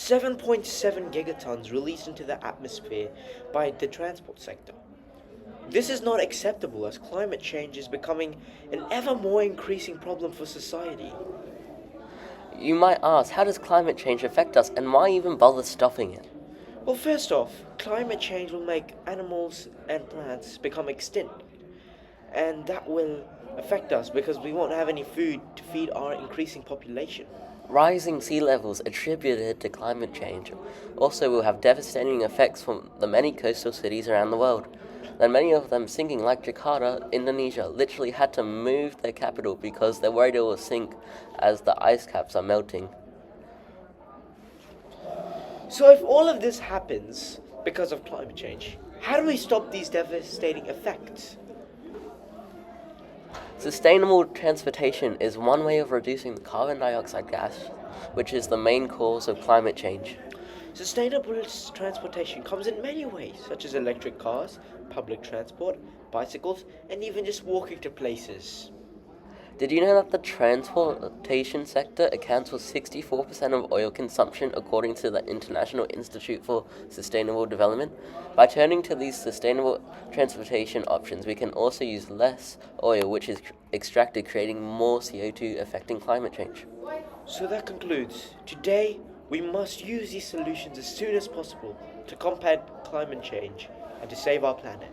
7.7 gigatons released into the atmosphere by the transport sector. This is not acceptable as climate change is becoming an ever more increasing problem for society. You might ask, how does climate change affect us and why even bother stopping it? Well, first off, climate change will make animals and plants become extinct, and that will affect us because we won't have any food to feed our increasing population. Rising sea levels attributed to climate change also will have devastating effects for the many coastal cities around the world. And many of them sinking, like Jakarta, Indonesia, literally had to move their capital because they're worried it will sink as the ice caps are melting. So, if all of this happens because of climate change, how do we stop these devastating effects? Sustainable transportation is one way of reducing the carbon dioxide gas, which is the main cause of climate change. Sustainable transportation comes in many ways, such as electric cars, public transport, bicycles, and even just walking to places. Did you know that the transportation sector accounts for 64% of oil consumption according to the International Institute for Sustainable Development? By turning to these sustainable transportation options, we can also use less oil which is extracted, creating more CO2 affecting climate change. So that concludes. Today, we must use these solutions as soon as possible to combat climate change and to save our planet.